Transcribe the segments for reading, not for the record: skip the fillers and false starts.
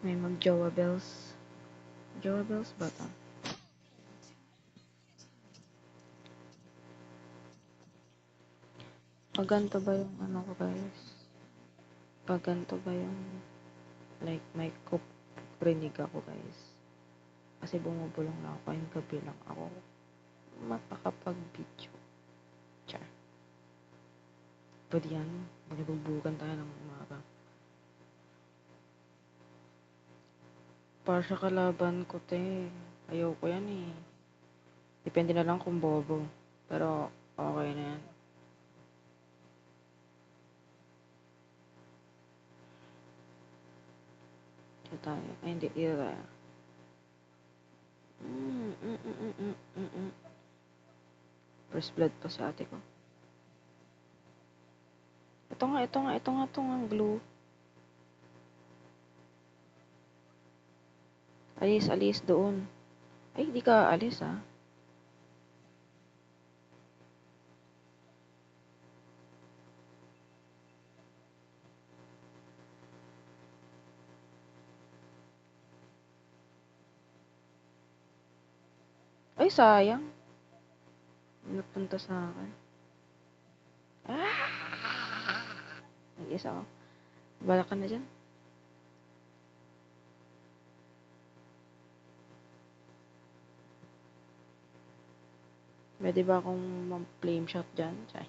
May mag-Jowa Bells. Jowa Bells ba to? Pag ganito ba yung ano ko guys? Pag ganito ba yung like may rinig ako guys? Kasi bumubulong na ako yung gabi lang ako makakapag-video. Char. Pwede yan. Magibugbugan tayo ng umaga. Para sa kalaban ko, te. Ayoko yan eh. Depende na lang kung bobo. Pero, okay na yan. Dito tayo. Ay, hindi. Dito tayo. First blood pa sa ate ko. Ito nga, glue. Alis doon. Ay, di ka alis ah. Ay, sayang. Napunta sa akin. Ah! Nag-isa ako. Bala ka na dyan. Pwede ba akong flame shot dyan? Chay.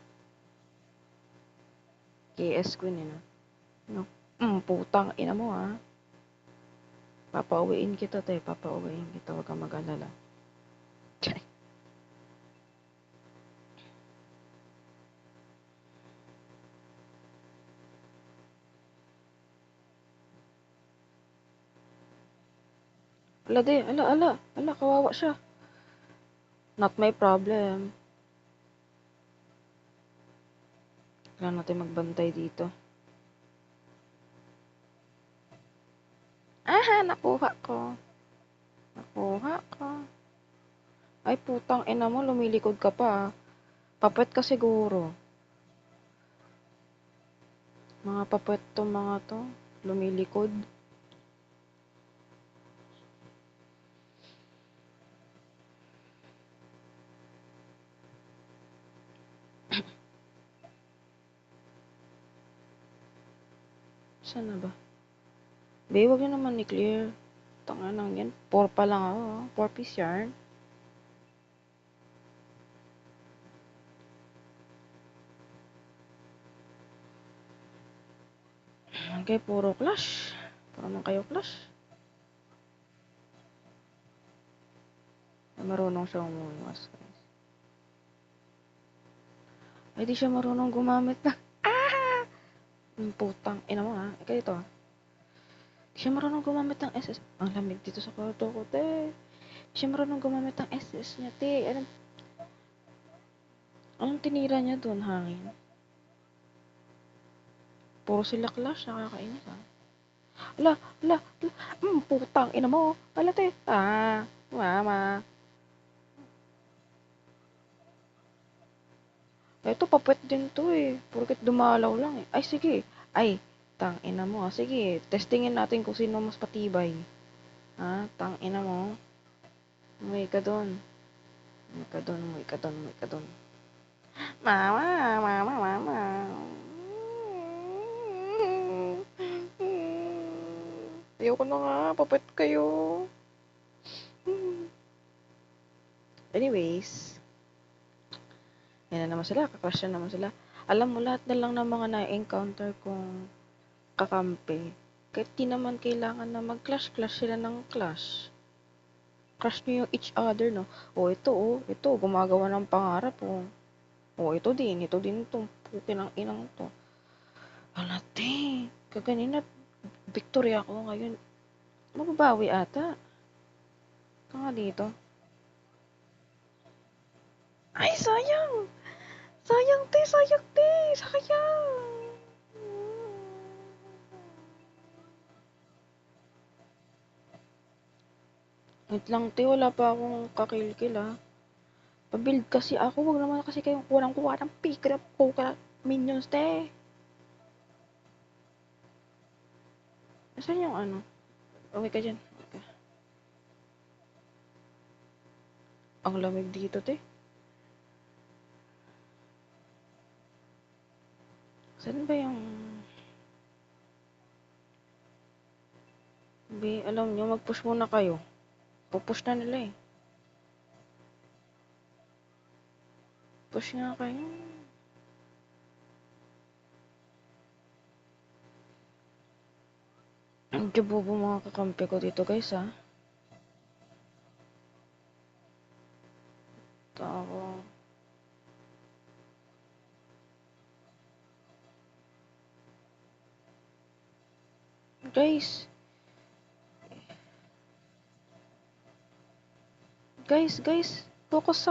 KS Queen eh, no? No. Putang ina mo ah. Papauwiin kita, te. Papauwiin kita. Huwag kang mag-alala. Chay. Ala, de. Ala, kawawa siya. Not my problem. Kailangan natin magbantay dito. Aha, nakuha ko. Ay, putang ina mo. Lumilikod ka pa ah. Papet ka siguro. Mga papet to mga to. Lumilikod. Saan na ba? Babe, wag na naman i-clear. Tanga nang yan. 4 pa lang ako. 4-piece yarn. Okay, puro clash. Puro naman kayo clash. Marunong siya umuwas. Ay, di siya marunong gumamit na. Ah! Putang ina mo ha. Ika dito ha. Di siya marunong gumamit ng SS. Ang lamig dito sa kwarto ko, te. Di siya marunong gumamit ng SS niya, te. Anong tinira niya doon, hangin? Puro sila clash, nakakainis ha. Ala. Putang ina mo. Ala, te. Mama. Eto, papet din to eh. Porket dumalaw lang eh. Ay, sige. Ay, tang ina mo. Sige, testingin natin kung sino mas patibay. Ha? Tang ina mo. Umuwi ka doon. Umuwi ka doon. Mama. Ayoko na nga. Papet kayo. Anyways. Yan na naman sila. Kakrush na naman sila. Alam mo, lahat na lang ng mga na-encounter kong kakampi. Kahit di naman kailangan na mag-clash sila ng clash. Crush nyo yung each other, no? Ito, gumagawa ng pangarap, ito din itong pukin ng inang to. Alate, kaganina, victory ako ngayon. Mababawi ata. Ito nga dito. Ay, sayang! Sayang, te! Sayang! Wait lang, te. Wala pa akong kakilkil, ah. Pabuild kasi ako. Wag naman kasi kayong kuha ng pick up ko minions, te. Saan yung ano? Uwi ka dyan. Okay. Ang lamig dito, te. Saan ba yung... alam nyo, mag-push muna kayo. Pupush na nila eh. Push nga kayo. Ang kibobo mga kakampi ko dito guys ha. Tako. Guys. Guys. Focus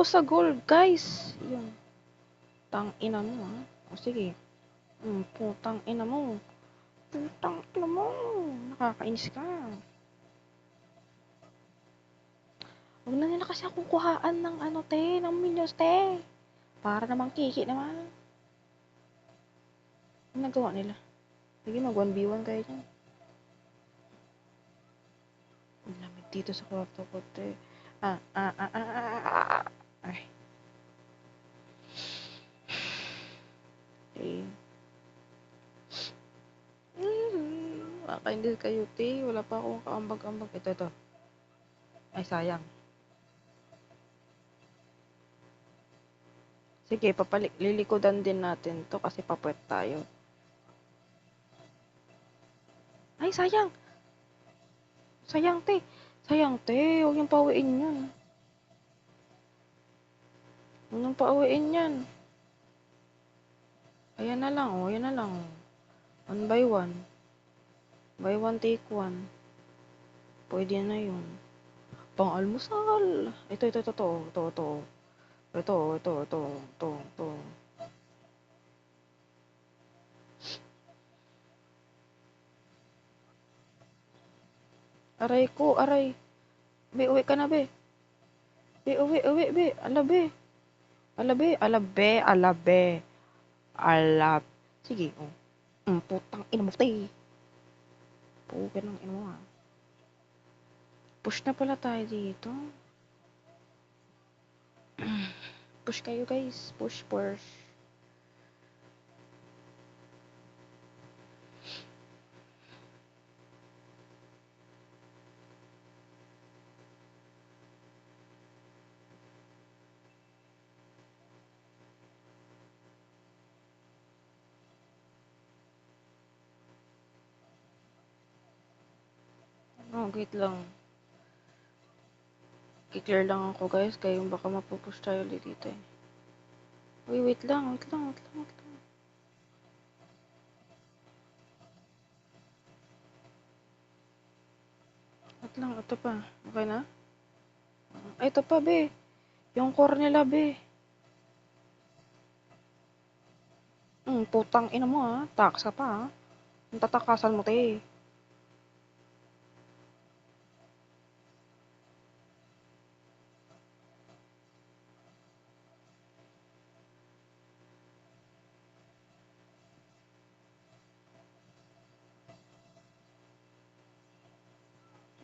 sa goal, guys. Yun. Tang ina mo ha. O sige. Putang ina mo. Putang ina mo. Nakakainis ka. Huwag na nila kasi akong kuhaan ng ano te, ng millions te. Para namang kiki naman. Ano nagawa nila? Sige, mag 1v1 kayo dyan. Ang lamig dito sa kwarto ko te. Ay. Okay. Makakaindis kayo te. Wala pa akong kaambag-ambag. Ito. Ay, sayang. Sige, lilikodan din natin to kasi papuwet tayo. Ay, sayang! Sayang, te! Huwag niyong pauwiin yun. Huwag niyong pauwiin yan. Ayan na lang. 1 by 1. Buy 1, take 1. Pwede na yun. Pang-almusal! Ito. Ito. Aray ko, aray. Be, uwi ka na, be. Be, uwi, be. Alabe. Sige, oh. Putang ina mo, te. Pukin ng ina mo, ha. Push na pala tayo dito. Push kayo, guys. Push. Oh, wait lang. Kiklear lang ako, guys. Kayong baka mapupush tayo ulit dito, eh. Uy, wait lang. Wait lang, ito pa. Okay na? Ay, ito pa, be. Yung core nila, be. Putang ina mo, ha. Takas ka pa, ha. Ang tatakasan mo, te.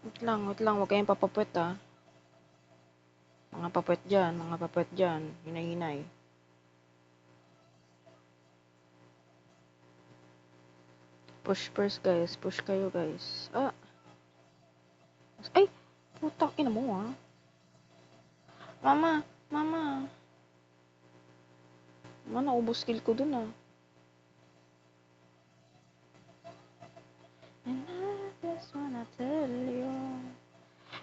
Wait lang. Huwag kayong papapwet, ha. Mga papwet dyan. Hinay-hinay. Push first, guys. Push kayo, guys. Ay! Putang ina mo, ha. Mama! Naubos skill ko dun, ha. And I just wanna tell you.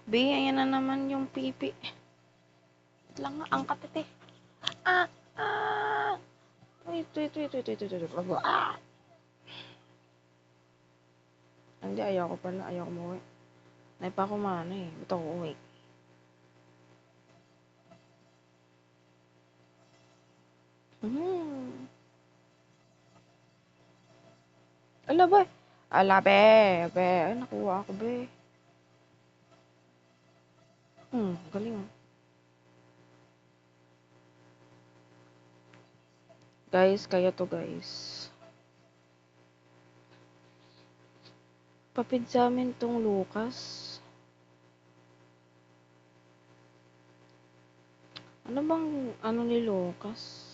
Be, ayan na naman yung pipi. Wait lang nga, angkat ito, eh. Wait. Hindi, ayaw ko umuwi. Naipa ako mana, eh. Ba't ako uwi? Ala, be. Ay, nakuha ako, be. Galing, oh. Guys, kaya to, guys. Papid sa amin tong Lucas. Ano bang ano ni Lucas?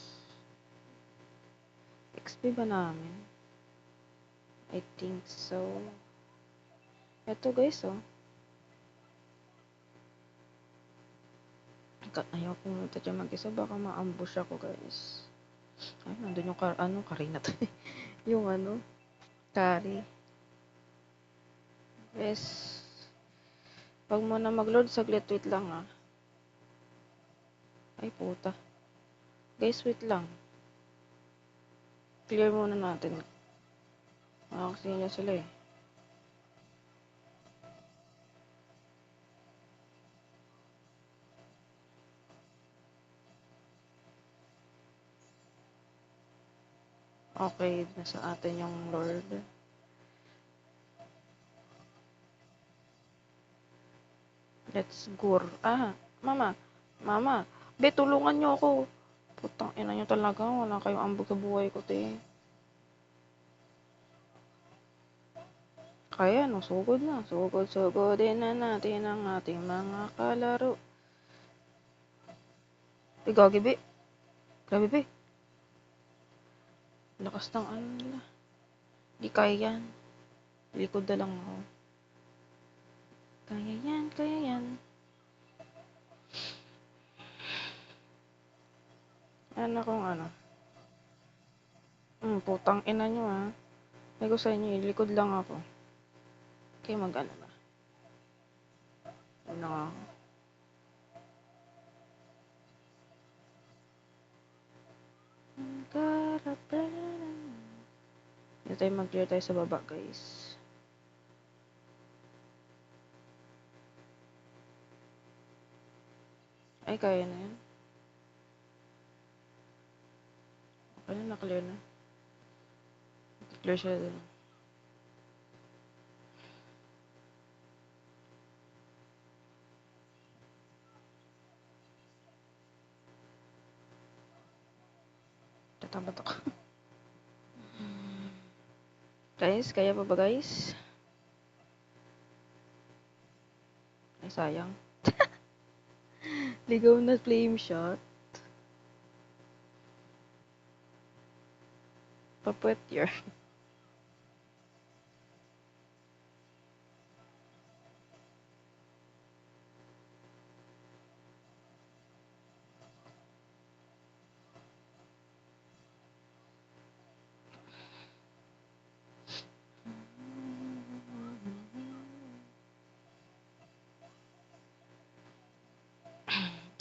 XP ba namin? I think so. Ito guys, oh. Ayaw pumunta dyan mag-isa. Baka ma-ambush ako, guys. Ay, nandun yung Karina to. Yung Kari. Yes. Pag mo na mag-load, saglit, wait lang, ah. Ay, puta. Guys, wait lang. Clear muna natin. Kasi niya sila, eh. Okay, nasa atin yung Lord. Let's go. Mama. Mama. Be, tulungan nyo ako. Putang ina nyo talaga. Wala kayong ambag sa buhay ko, te. Kaya, no, sugod na. Sugodin na natin ang ating mga kalaro. Gagi, be. Grabe, be. Lakas ng nila. Di kaya yan. Likod na lang ako. Kaya yan. Ano. Putang ina nyo, ha. May ko sa inyo, likod lang ako. Okay, mag-ano na. Ano nga ako. Dito tayo mag-clear tayo sa baba, guys. Ay, kaya na yan. Okay na, na-clear na. Clear siya din. Tatabat ako. Guys, kaya pa ba, guys? Ay, sayang. Ligaw na flame shot. Papuet yun.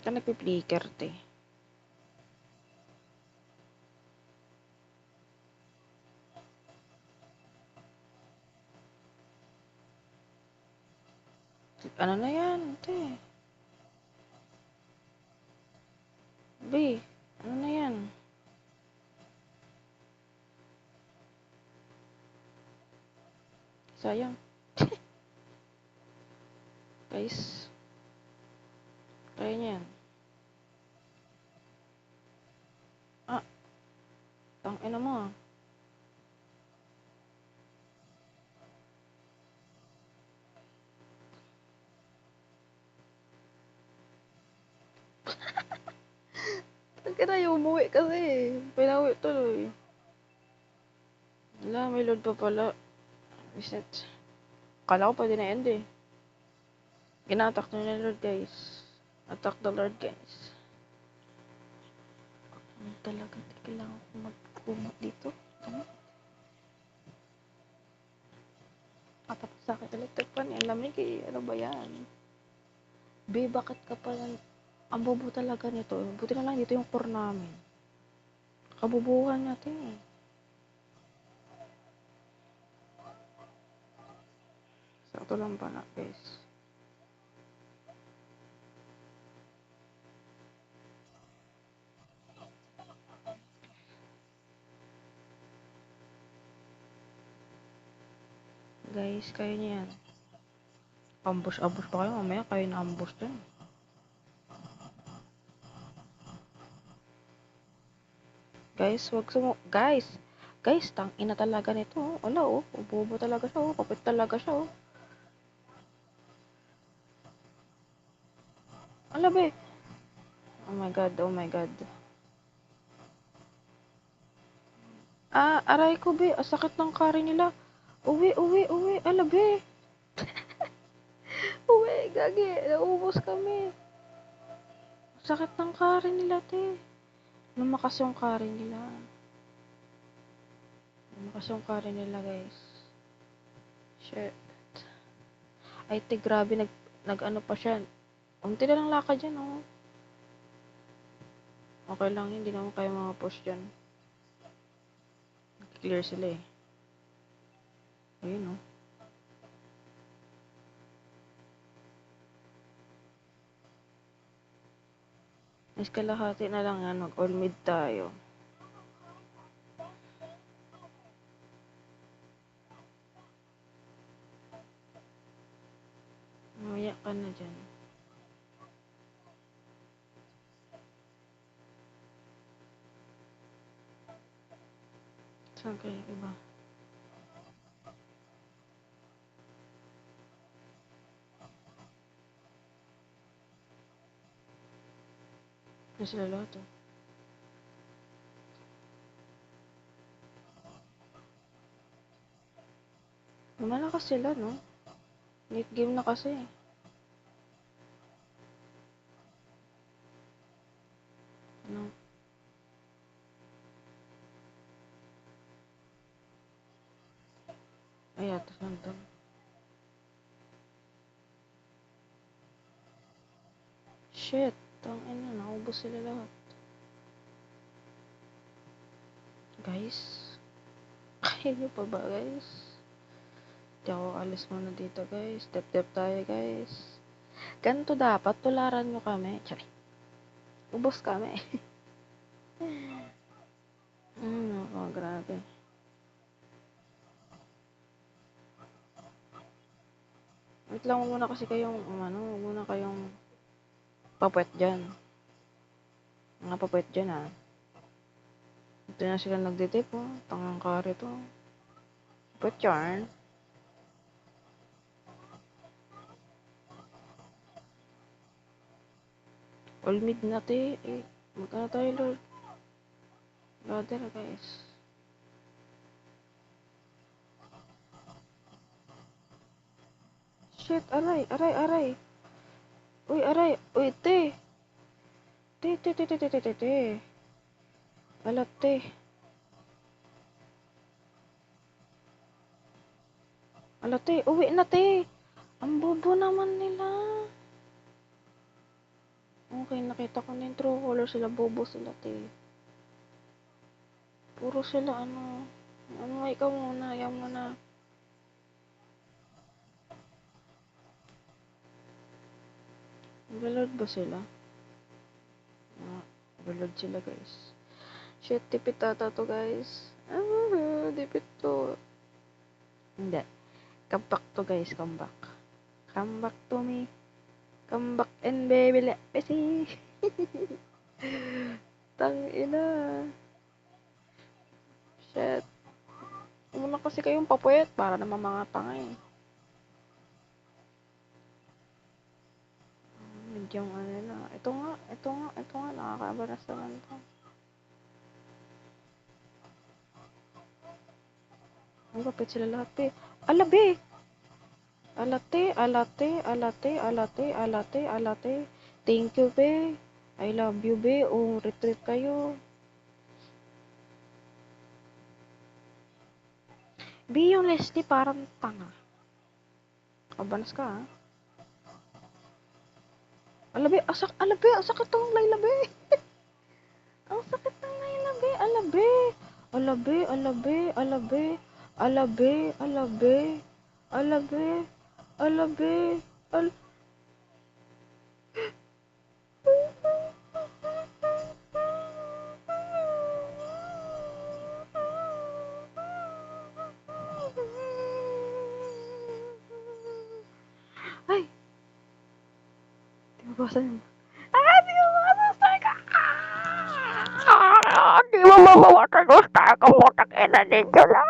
Ka nagpi-flicker, te. Ano na yan, te? B, ano na yan? Sayang. Guys. Kaya niya yan. Tangina mo, ah. Tangina yung umuwi kasi. Pinauwi tuloy. Wala, may load pa pala. Reset. Kala ko pwede na end, eh. Gina-attack na yung Lord, guys. Attack the Lord, guys. Ano talaga? Kailangan ko mag-kumot dito. Ano? Tapos sa akin electric fan. Ang lamig, eh. Ano ba yan? Be, bakit ka pala... Ang bobo talaga nito. Buti na lang dito yung core namin. Kabubuhan natin, eh. Sakto lang pala, guys. Guys, kaya niya yan. Ambush pa kayo. Mamaya kayo na-ambush dyan. Guys, Guys! Guys, tangina talaga nito, oh. Wala, oh. Bobo talaga siya, oh. Kapit talaga siya, oh. Ala, be. Oh my God, oh my God. Aray ko, be. Ang sakit ng kari nila. Uwi, uwi, uwi. Ala, be. Uwi, gagi. Naubos kami. Sakit ng kari nila, te. Lumakas yung kari nila. Lumakas yung kari nila, guys. Shit. Ay, te, grabe. Nag-ano pa siya. Unti na lang lakad yan, oh. Okay lang yun. Hindi naman kayo mga push dyan. Clear sila, eh. Ayun, oh. Mas kalahati na lang yan. Mag-all mid tayo. Mamaya ka na dyan. Saan kayo iba? Na sila lahat, oh. Lumalakas sila, no? Late game na kasi. Ano? Ay, atas nandun. Shit. Tangina, naubos sila lahat. Guys? Kaya nyo pa ba, guys? Di ako alis muna dito, guys. Step-step tayo, guys. Ganito dapat. Tularan nyo kami. Tsari. Ubos kami. Oh, grabe. Wait lang, muna kasi kayong, muna kayong papuwet dyan. Mga papuwet dyan, ha. Ito na sila nagditip, oh. Tangang kari to. Papuwet yarn. All mid na, te. Eh, magkano tayo, Lord? Gather, guys. Shit, aray, aray, aray. Uy, aray. Uy, te. Te. Alat, te. Alat, te. Uwi na, te. Ang bobo naman nila. Okay, nakita ko na yung true color sila. Bobo sila, te. Puro sila, ikaw muna. Ayaw mo na. Nag-load ba sila? Nag-load sila, guys. Shit, tipit ata to, guys. Tipit to. Hindi. Come back to, guys. Come back. Come back to me. Come back and baby, let me see. Tangina. Shit. Muna kasi kayong papuwet para naman mga tanga, eh. Medyo na. Ito nga. Nakakabaras naman to. Ang kapit sila lahat, eh. Ala, be! Alate. Thank you, be. I love you, be. Oh, retreat kayo. Be, yung Leslie parang tanga. Kabanas ka, ha? Ala, be. Ang sakit tong Layla, be. Ang sakit ng Layla, be. Ala, be. Ay! Di mo bawasan yun. Di mo Mawatan gusta akong putang ina ninyo lang.